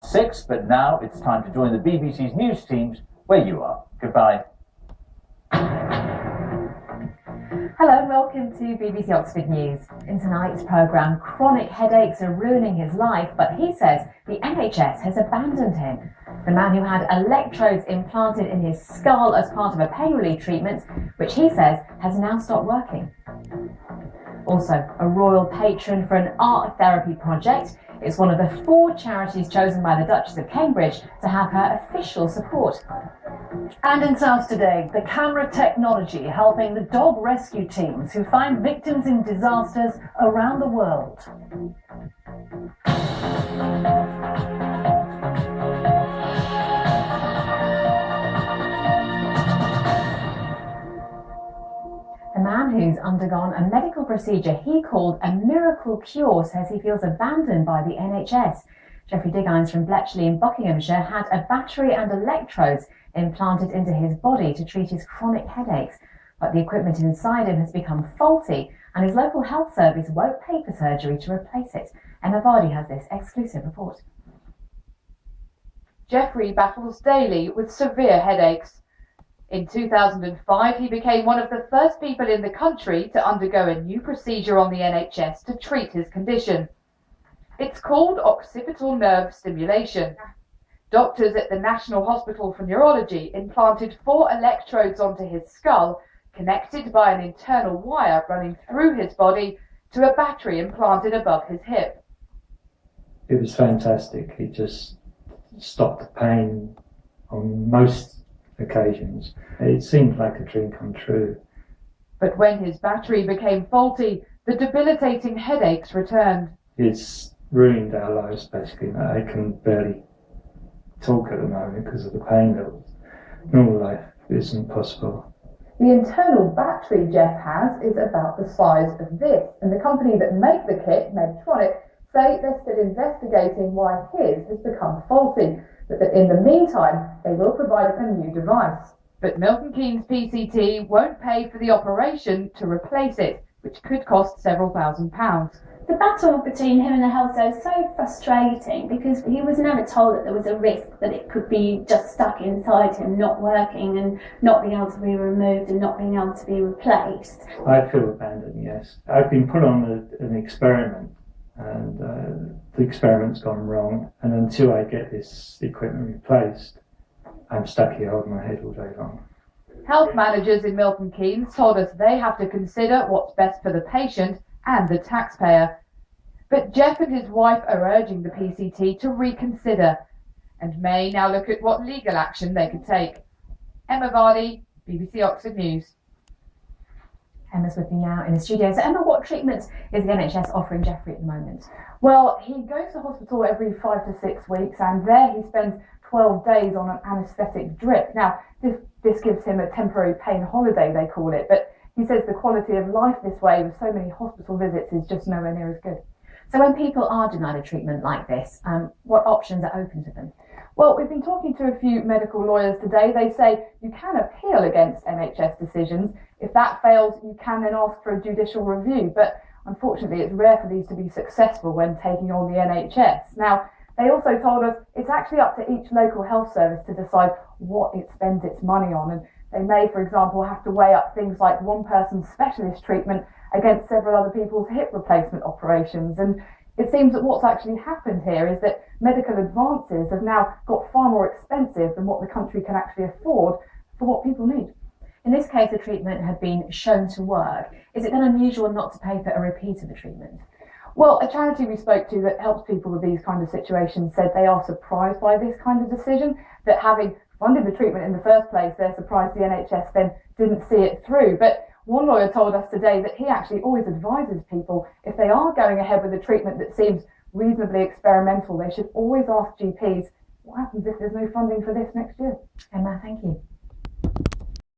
6, but now it's time to join the BBC's news teams where you are. Goodbye. Hello and welcome to BBC Oxford News. In tonight's programme, chronic headaches are ruining his life, but he says the NHS has abandoned him. The man who had electrodes implanted in his skull as part of a pain relief treatment, which he says has now stopped working. Also, a royal patron for an art therapy project. It's one of the 4 charities chosen by the Duchess of Cambridge to have her official support. And in South today, the camera technology helping the dog rescue teams who find victims in disasters around the world. A man who's undergone a medical procedure he called a miracle cure says he feels abandoned by the NHS. Jeffrey Diggines from Bletchley in Buckinghamshire had a battery and electrodes implanted into his body to treat his chronic headaches, but the equipment inside him has become faulty and his local health service won't pay for surgery to replace it. Emma Vardy has this exclusive report. Jeffrey battles daily with severe headaches. In 2005, he became one of the first people in the country to undergo a new procedure on the NHS to treat his condition. It's called occipital nerve stimulation. Doctors at the National Hospital for Neurology implanted 4 electrodes onto his skull, connected by an internal wire running through his body to a battery implanted above his hip. It was fantastic. It just stopped the pain on most occasions. It seemed like a dream come true. But when his battery became faulty, the debilitating headaches returned. It's ruined our lives, basically. I can barely talk at the moment because of the pain levels. Normal life isn't possible. The internal battery Jeff has is about the size of this, and the company that make the kit, Medtronic, say they're still investigating why his has become faulty, but that in the meantime they will provide a new device. But Milton Keynes PCT won't pay for the operation to replace it, which could cost several £1,000s. The battle between him and the health service is so frustrating because he was never told that there was a risk that it could be just stuck inside him, not working and not being able to be removed and not being able to be replaced. I feel abandoned, yes. I've been put on an experiment and the experiment's gone wrong, and until I get this equipment replaced, I'm stuck here holding my head all day long. Health managers in Milton Keynes told us they have to consider what's best for the patient and the taxpayer. But Jeff and his wife are urging the PCT to reconsider and may now look at what legal action they could take. Emma Vardy, BBC Oxford News. Emma's with me now in the studio. So Emma, what treatment is the NHS offering Jeffrey at the moment? Well, he goes to hospital every 5 to 6 weeks, and there he spends 12 days on an anaesthetic drip. Now, this gives him a temporary pain holiday, they call it, but he says the quality of life this way with so many hospital visits is just nowhere near as good. So when people are denied a treatment like this, what options are open to them? Well, we've been talking to a few medical lawyers today. They say you can appeal against NHS decisions. If that fails, you can then ask for a judicial review. But unfortunately, it's rare for these to be successful when taking on the NHS. Now, they also told us it's actually up to each local health service to decide what it spends its money on. And they may, for example, have to weigh up things like one person's specialist treatment against several other people's hip replacement operations. And it seems that what's actually happened here is that medical advances have now got far more expensive than what the country can actually afford for what people need. In this case, the treatment had been shown to work. Is it then unusual not to pay for a repeat of the treatment? Well, a charity we spoke to that helps people with these kind of situations said they are surprised by this kind of decision, that having funded the treatment in the first place, they're surprised the NHS then didn't see it through. But one lawyer told us today that he actually always advises people if they are going ahead with a treatment that seems reasonably experimental, they should always ask GPs what happens if there's no funding for this next year. Emma, thank you.